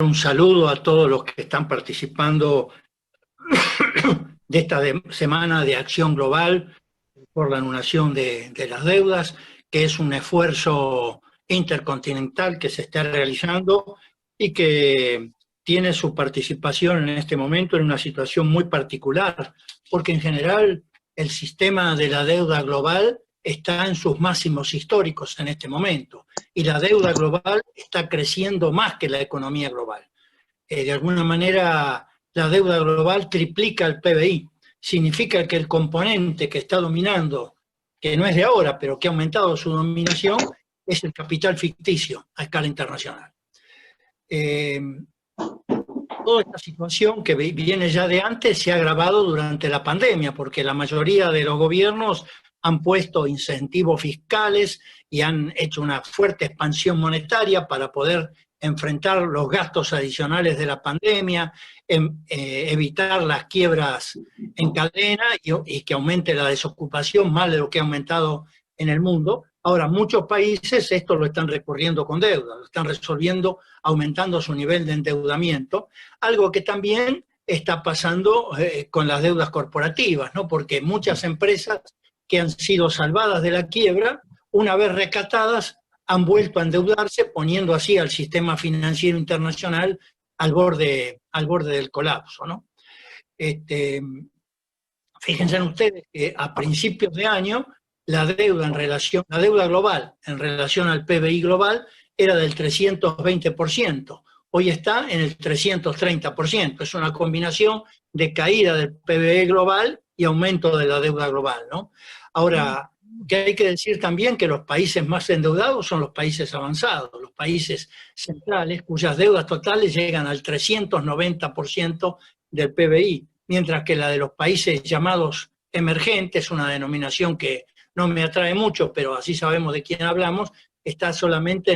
Un saludo a todos los que están participando de esta semana de acción global por la anulación de las deudas, que es un esfuerzo intercontinental que se está realizando y que tiene su participación en este momento en una situación muy particular, porque en general el sistema de la deuda global está en sus máximos históricos en este momento, y la deuda global está creciendo más que la economía global. De alguna manera, la deuda global triplica el PBI. Significa que el componente que está dominando, que no es de ahora, pero que ha aumentado su dominación, es el capital ficticio a escala internacional. Toda esta situación que viene ya de antes se ha agravado durante la pandemia, porque la mayoría de los gobiernos han puesto incentivos fiscales y han hecho una fuerte expansión monetaria para poder enfrentar los gastos adicionales de la pandemia, evitar las quiebras en cadena y que aumente la desocupación más de lo que ha aumentado en el mundo. Ahora, muchos países esto lo están recurriendo con deuda, lo están resolviendo aumentando su nivel de endeudamiento, algo que también está pasando con las deudas corporativas, ¿no? Porque muchas empresas que han sido salvadas de la quiebra, una vez rescatadas, han vuelto a endeudarse, poniendo así al sistema financiero internacional al borde del colapso, ¿no? Fíjense ustedes que a principios de año la deuda global en relación al PBI global era del 320%. Hoy está en el 330%. Es una combinación de caída del PBI global y aumento de la deuda global, ¿no? Ahora, que hay que decir también que los países más endeudados son los países avanzados, los países centrales, cuyas deudas totales llegan al 390% del PBI, mientras que la de los países llamados emergentes, una denominación que no me atrae mucho, pero así sabemos de quién hablamos, está solamente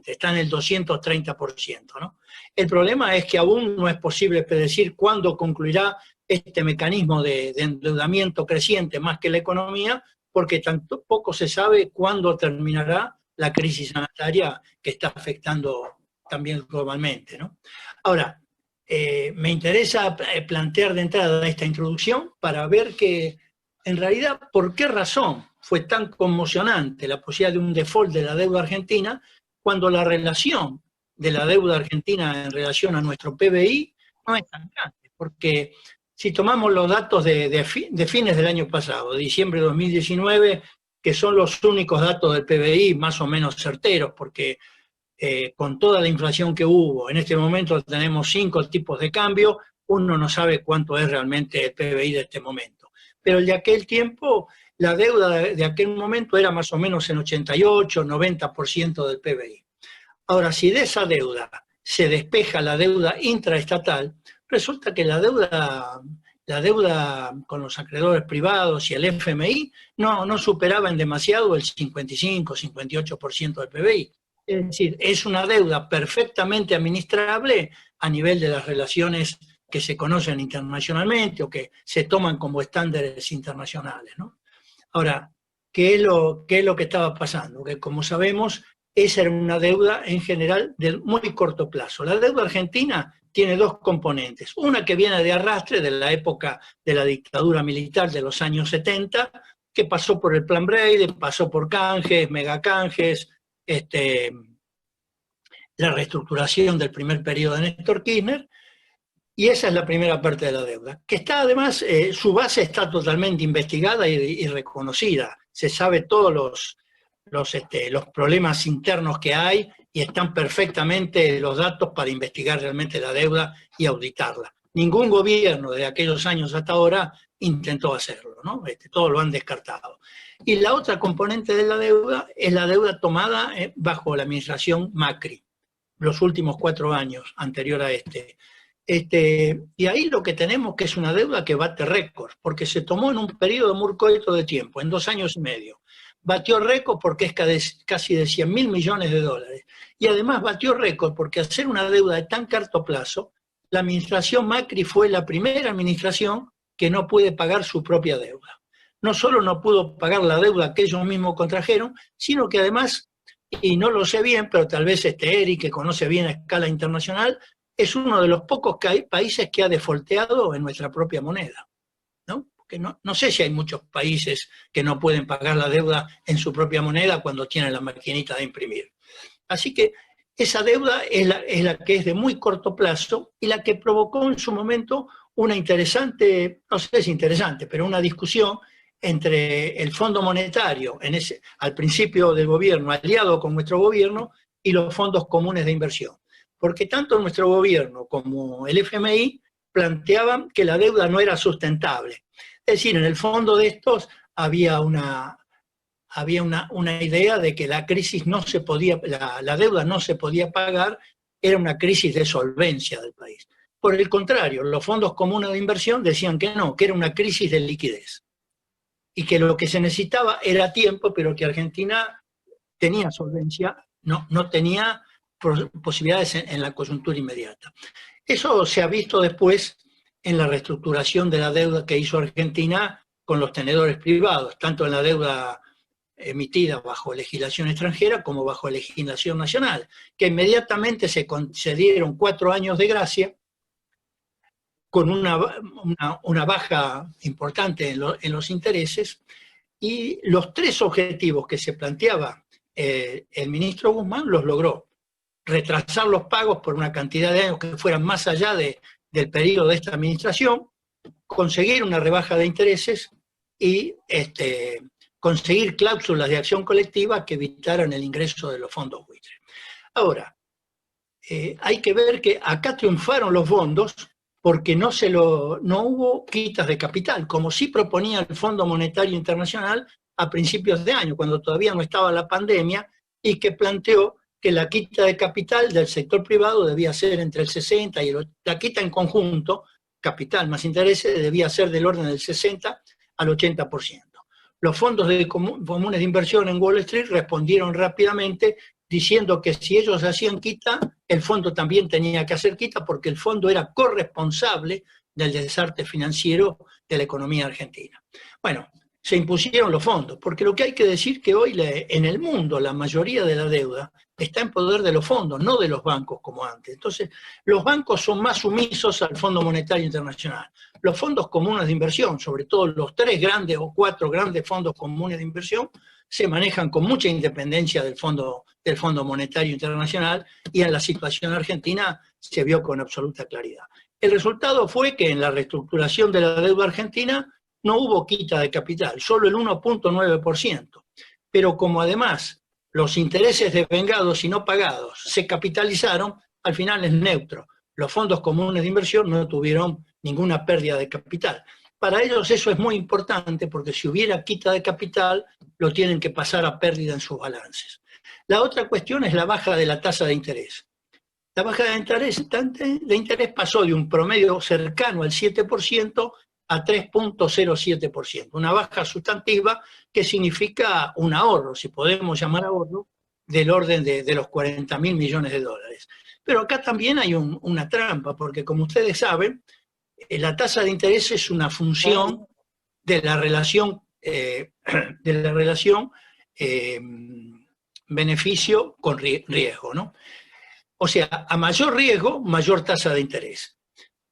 está en el 230%, ¿no? El problema es que aún no es posible predecir cuándo concluirá este mecanismo de endeudamiento creciente más que la economía, porque tampoco se sabe cuándo terminará la crisis sanitaria que está afectando también globalmente, ¿no? Ahora, me interesa plantear de entrada esta introducción para ver que, en realidad, ¿por qué razón fue tan conmocionante la posibilidad de un default de la deuda argentina cuando la relación de la deuda argentina en relación a nuestro PBI no es tan grande? Porque si tomamos los datos de fines del año pasado, de diciembre de 2019, que son los únicos datos del PBI más o menos certeros, porque con toda la inflación que hubo, en este momento tenemos 5 tipos de cambio, uno no sabe cuánto es realmente el PBI de este momento. Pero el de aquel tiempo, la deuda de aquel momento era más o menos en 88, 90% del PBI. Ahora, si de esa deuda se despeja la deuda intraestatal, resulta que la deuda con los acreedores privados y el FMI no superaba en demasiado el 55, 58% del PBI. Es decir, es una deuda perfectamente administrable a nivel de las relaciones que se conocen internacionalmente o que se toman como estándares internacionales, ¿no? Ahora, ¿qué es lo que estaba pasando? Que, como sabemos, esa era una deuda en general de muy corto plazo. La deuda argentina tiene 2 componentes. Una que viene de arrastre de la época de la dictadura militar de los años 70, que pasó por el Plan Brady, pasó por canjes, megacanjes, la reestructuración del primer periodo de Néstor Kirchner, y esa es la primera parte de la deuda, que está además, su base está totalmente investigada y reconocida. Se sabe todos los problemas internos que hay y están perfectamente los datos para investigar realmente la deuda y auditarla. Ningún gobierno de aquellos años hasta ahora intentó hacerlo, ¿no? Todos lo han descartado. Y la otra componente de la deuda es la deuda tomada bajo la administración Macri, los últimos 4 años anterior a y ahí lo que tenemos que es una deuda que bate récords, porque se tomó en un periodo muy corto de tiempo, en 2 años y medio. Batió récord porque es casi de 100.000 millones de dólares. Y además batió récord porque hacer una deuda de tan corto plazo, la administración Macri fue la primera administración que no puede pagar su propia deuda. No solo no pudo pagar la deuda que ellos mismos contrajeron, sino que además y no lo sé bien, pero tal vez Eric, que conoce bien a escala internacional, es uno de los pocos países que ha defolteado en nuestra propia moneda, ¿no? Porque no sé si hay muchos países que no pueden pagar la deuda en su propia moneda cuando tienen la maquinita de imprimir. Así que esa deuda es la que es de muy corto plazo y la que provocó en su momento una interesante, no sé si interesante, pero una discusión entre el Fondo Monetario, al principio del gobierno, aliado con nuestro gobierno, y los fondos comunes de inversión. Porque tanto nuestro gobierno como el FMI planteaban que la deuda no era sustentable. Es decir, en el fondo de estos había una idea de que la crisis no se podía, la deuda no se podía pagar, era una crisis de solvencia del país. Por el contrario, los fondos comunes de inversión decían que no, que era una crisis de liquidez. Y que lo que se necesitaba era tiempo, pero que Argentina tenía solvencia, no tenía posibilidades en la coyuntura inmediata. Eso se ha visto después en la reestructuración de la deuda que hizo Argentina con los tenedores privados, tanto en la deuda emitida bajo legislación extranjera como bajo legislación nacional, que inmediatamente se concedieron 4 años de gracia con una baja importante en los intereses, y los 3 objetivos que se planteaba el ministro Guzmán los logró. Retrasar los pagos por una cantidad de años que fueran más allá del periodo de esta administración, conseguir una rebaja de intereses y conseguir cláusulas de acción colectiva que evitaran el ingreso de los fondos buitre. Ahora, hay que ver que acá triunfaron los fondos porque no hubo quitas de capital, como sí proponía el Fondo Monetario Internacional a principios de año, cuando todavía no estaba la pandemia, y que planteó que la quita de capital del sector privado debía ser entre el 60 y la quita en conjunto, capital más intereses, debía ser del orden del 60 al 80%. Los fondos comunes de inversión en Wall Street respondieron rápidamente diciendo que si ellos hacían quita, el fondo también tenía que hacer quita porque el fondo era corresponsable del desastre financiero de la economía argentina. Bueno, se impusieron los fondos, porque lo que hay que decir que hoy en el mundo la mayoría de la deuda está en poder de los fondos, no de los bancos como antes. Entonces, los bancos son más sumisos al Fondo Monetario Internacional. Los fondos comunes de inversión, sobre todo los 3 grandes o 4 grandes fondos comunes de inversión, se manejan con mucha independencia del Fondo Monetario Internacional, y en la situación argentina se vio con absoluta claridad. El resultado fue que en la reestructuración de la deuda argentina no hubo quita de capital, solo el 1.9%. Pero como además los intereses devengados y no pagados se capitalizaron, al final es neutro. Los fondos comunes de inversión no tuvieron ninguna pérdida de capital. Para ellos eso es muy importante porque si hubiera quita de capital, lo tienen que pasar a pérdida en sus balances. La otra cuestión es la baja de la tasa de interés. La baja de interés pasó de un promedio cercano al 7% a 3.07%, una baja sustantiva que significa un ahorro, si podemos llamar ahorro, del orden de los 40.000 millones de dólares. Pero acá también hay una trampa, porque como ustedes saben, la tasa de interés es una función de la relación, beneficio con riesgo, ¿no? O sea, a mayor riesgo, mayor tasa de interés.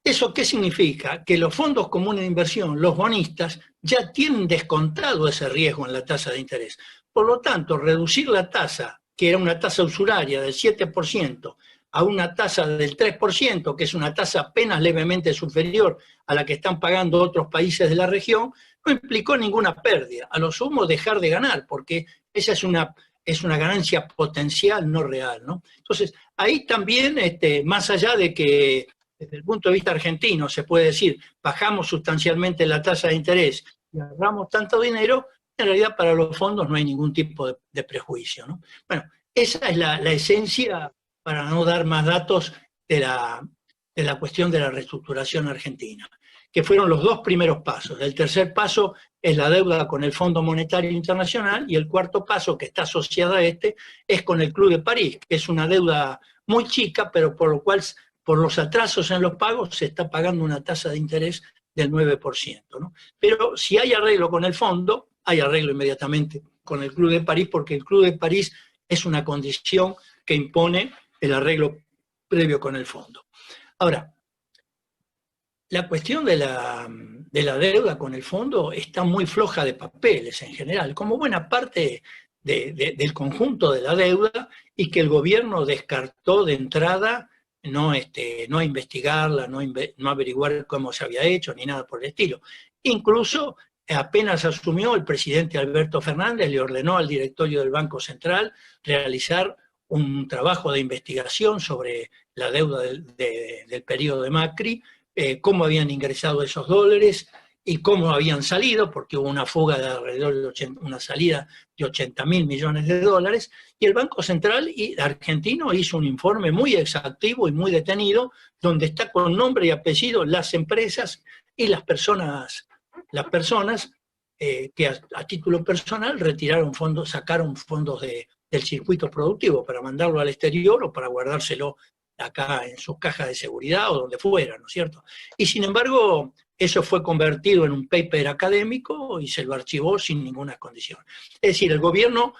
¿Eso qué significa? Que los fondos comunes de inversión, los bonistas, ya tienen descontado ese riesgo en la tasa de interés. Por lo tanto, reducir la tasa, que era una tasa usuraria del 7%, a una tasa del 3%, que es una tasa apenas levemente superior a la que están pagando otros países de la región, no implicó ninguna pérdida. A lo sumo dejar de ganar, porque esa es una ganancia potencial, no real, ¿no? Entonces, ahí también, más allá de que desde el punto de vista argentino se puede decir, bajamos sustancialmente la tasa de interés y ahorramos tanto dinero, en realidad para los fondos no hay ningún tipo de prejuicio, ¿no? Bueno, esa es la esencia, para no dar más datos, de la cuestión de la reestructuración argentina, que fueron los 2 primeros pasos. El tercer paso es la deuda con el Fondo Monetario Internacional, y el cuarto paso, que está asociado a es con el Club de París, que es una deuda muy chica, pero por lo cual, por los atrasos en los pagos, se está pagando una tasa de interés del 9%, ¿no? Pero si hay arreglo con el fondo, hay arreglo inmediatamente con el Club de París, porque el Club de París es una condición que impone el arreglo previo con el fondo. Ahora, la cuestión de la deuda con el fondo está muy floja de papeles en general, como buena parte del conjunto de la deuda, y que el gobierno descartó de entrada no investigarla, no averiguar cómo se había hecho, ni nada por el estilo. Incluso apenas asumió, el presidente Alberto Fernández le ordenó al directorio del Banco Central realizar un trabajo de investigación sobre la deuda del periodo de Macri, cómo habían ingresado esos dólares y cómo habían salido, porque hubo una fuga de alrededor de una salida de 80.000 millones de dólares, y el Banco Central argentino hizo un informe muy exhaustivo y muy detenido, donde está con nombre y apellido las empresas y las personas que a título personal retiraron fondos, sacaron fondos del circuito productivo para mandarlo al exterior o para guardárselo acá en sus cajas de seguridad o donde fuera, ¿no es cierto? Y sin embargo, eso fue convertido en un paper académico y se lo archivó sin ninguna condición. Es decir, el gobierno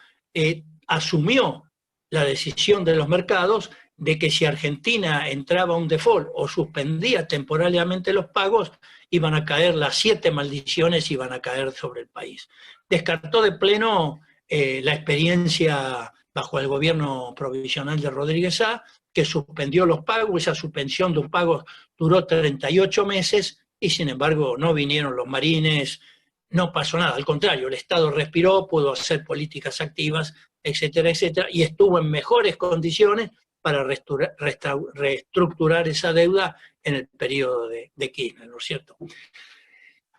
asumió la decisión de los mercados de que si Argentina entraba a un default o suspendía temporariamente los pagos, iban a caer las 7 maldiciones, iban a caer sobre el país. Descartó de pleno la experiencia bajo el gobierno provisional de Rodríguez A, que suspendió los pagos. Esa suspensión de los pagos duró 38 meses y sin embargo no vinieron los marines, no pasó nada. Al contrario, el Estado respiró, pudo hacer políticas activas, etcétera, etcétera, y estuvo en mejores condiciones para reestructurar esa deuda en el periodo de Kirchner, ¿no es cierto?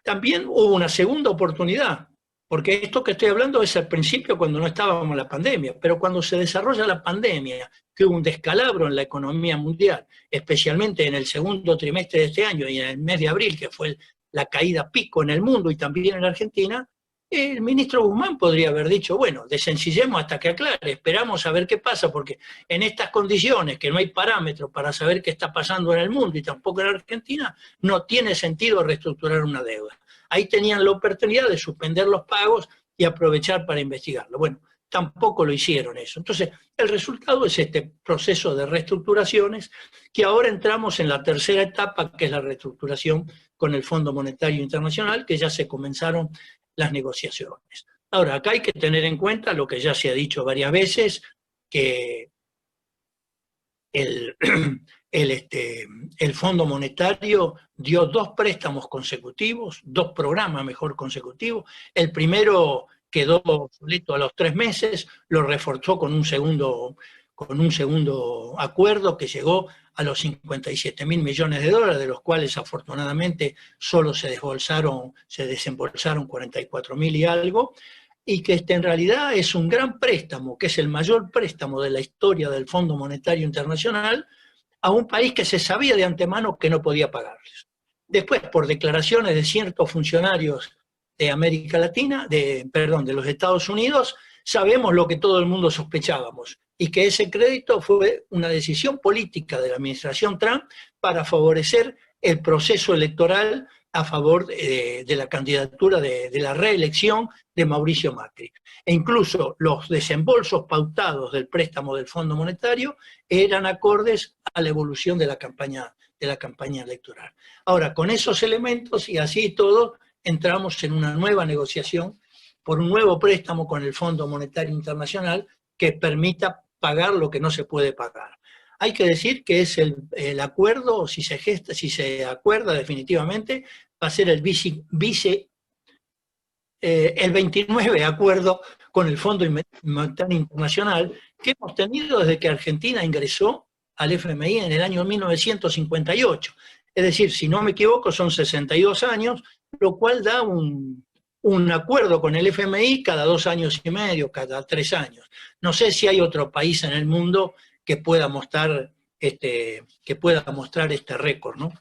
También hubo una segunda oportunidad, porque esto que estoy hablando es al principio cuando no estábamos en la pandemia, pero cuando se desarrolla la pandemia, que hubo un descalabro en la economía mundial, especialmente en el segundo trimestre de este año y en el mes de abril, que fue la caída pico en el mundo y también en la Argentina, el ministro Guzmán podría haber dicho, bueno, desencillemos hasta que aclare, esperamos a ver qué pasa, porque en estas condiciones, que no hay parámetros para saber qué está pasando en el mundo y tampoco en la Argentina, no tiene sentido reestructurar una deuda. Ahí tenían la oportunidad de suspender los pagos y aprovechar para investigarlo. Bueno, tampoco lo hicieron eso. Entonces, el resultado es este proceso de reestructuraciones, que ahora entramos en la tercera etapa, que es la reestructuración con el Fondo Monetario Internacional, que ya se comenzaron las negociaciones. Ahora, acá hay que tener en cuenta lo que ya se ha dicho varias veces, que el Fondo Monetario dio 2 préstamos consecutivos, 2 programas mejor consecutivos. El primero quedó obsoleto a los 3 meses, lo reforzó con un segundo acuerdo que llegó a los 57.000 millones de dólares, de los cuales afortunadamente solo se desembolsaron 44.000 y algo, y que en realidad es un gran préstamo, que es el mayor préstamo de la historia del Fondo Monetario Internacional, a un país que se sabía de antemano que no podía pagarles. Después, por declaraciones de ciertos funcionarios de América Latina, de los Estados Unidos, sabemos lo que todo el mundo sospechábamos, y que ese crédito fue una decisión política de la administración Trump para favorecer el proceso electoral a favor de la candidatura de la reelección de Mauricio Macri. E incluso los desembolsos pautados del préstamo del Fondo Monetario eran acordes a la evolución de la campaña electoral. Ahora, con esos elementos y así todo, entramos en una nueva negociación por un nuevo préstamo con el Fondo Monetario Internacional que permita pagar lo que no se puede pagar. Hay que decir que es el acuerdo, si se acuerda definitivamente, va a ser el 29 acuerdo con el Fondo Monetario Internacional que hemos tenido desde que Argentina ingresó al FMI en el año 1958. Es decir, si no me equivoco, son 62 años, lo cual da un acuerdo con el FMI cada 2 años y medio, cada 3 años. No sé si hay otro país en el mundo que pueda mostrar este récord, ¿no?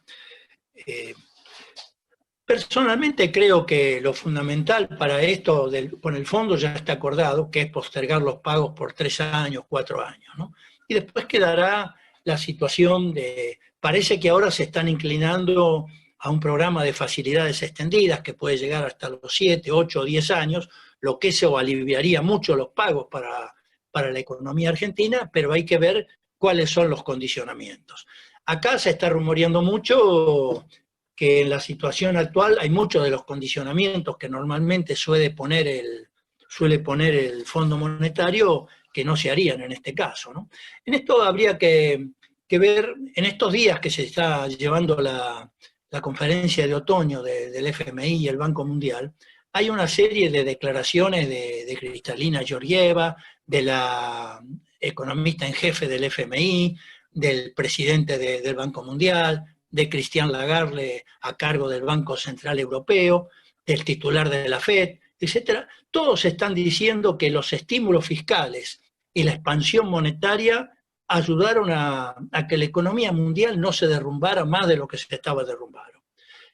Personalmente creo que lo fundamental para esto con el fondo ya está acordado, que es postergar los pagos por 3 años, 4 años, ¿no? Y después quedará la situación parece que ahora se están inclinando a un programa de facilidades extendidas que puede llegar hasta los 7, 8 o 10 años, lo que eso aliviaría mucho los pagos para la economía argentina, pero hay que ver cuáles son los condicionamientos. Acá se está rumoreando mucho que en la situación actual hay muchos de los condicionamientos que normalmente suele poner el Fondo Monetario que no se harían en este caso, ¿no? En esto habría que ver, en estos días que se está llevando la conferencia de otoño del FMI y el Banco Mundial, hay una serie de declaraciones de Kristalina Georgieva, de la economista en jefe del FMI, del presidente del Banco Mundial, de Christine Lagarde a cargo del Banco Central Europeo, del titular de la FED, etcétera. Todos están diciendo que los estímulos fiscales y la expansión monetaria ayudaron a que la economía mundial no se derrumbara más de lo que se estaba derrumbando.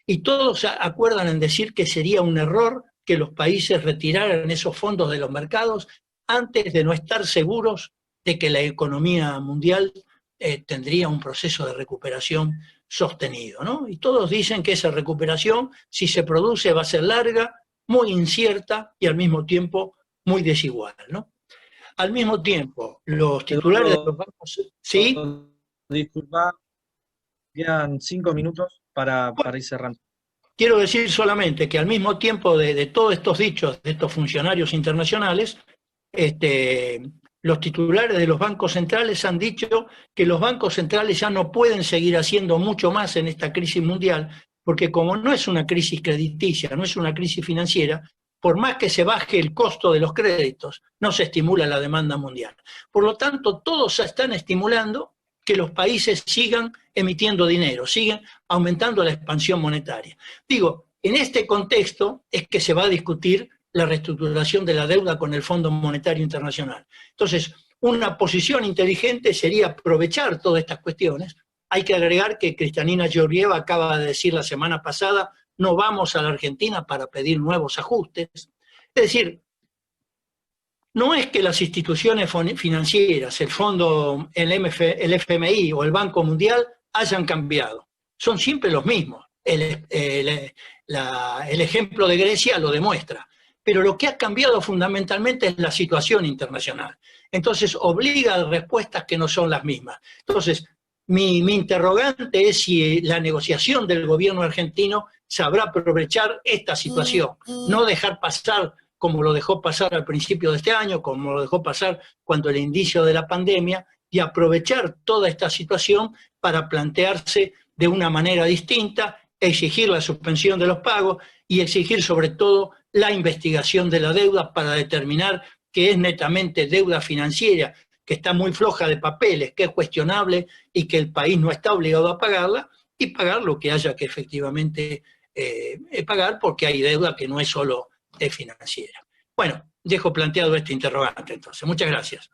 Y todos acuerdan en decir que sería un error que los países retiraran esos fondos de los mercados antes de no estar seguros de que la economía mundial tendría un proceso de recuperación sostenido, ¿no? Y todos dicen que esa recuperación, si se produce, va a ser larga, muy incierta y al mismo tiempo muy desigual, ¿no? Al mismo tiempo, los titulares de los bancos... ¿Sí? Disculpa, quedan 5 minutos para ir cerrando. Quiero decir solamente que al mismo tiempo de todos estos dichos de estos funcionarios internacionales, los titulares de los bancos centrales han dicho que los bancos centrales ya no pueden seguir haciendo mucho más en esta crisis mundial, porque como no es una crisis crediticia, no es una crisis financiera, por más que se baje el costo de los créditos, no se estimula la demanda mundial. Por lo tanto, todos están estimulando que los países sigan emitiendo dinero, sigan aumentando la expansión monetaria. Digo, en este contexto es que se va a discutir la reestructuración de la deuda con el Fondo Monetario Internacional. Entonces, una posición inteligente sería aprovechar todas estas cuestiones. Hay que agregar que Kristalina Georgieva acaba de decir la semana pasada, no vamos a la Argentina para pedir nuevos ajustes. Es decir, no es que las instituciones financieras, el Fondo, el FMI o el Banco Mundial hayan cambiado. Son siempre los mismos. El ejemplo de Grecia lo demuestra. Pero lo que ha cambiado fundamentalmente es la situación internacional. Entonces obliga a respuestas que no son las mismas. Entonces, mi interrogante es si la negociación del gobierno argentino sabrá aprovechar esta situación, no dejar pasar como lo dejó pasar al principio de este año, como lo dejó pasar cuando el inicio de la pandemia, y aprovechar toda esta situación para plantearse de una manera distinta, exigir la suspensión de los pagos y exigir sobre todo la investigación de la deuda para determinar que es netamente deuda financiera, que está muy floja de papeles, que es cuestionable y que el país no está obligado a pagarla, y pagar lo que haya que efectivamente pagar, porque hay deuda que no es solo financiera. Bueno, dejo planteado este interrogante entonces. Muchas gracias.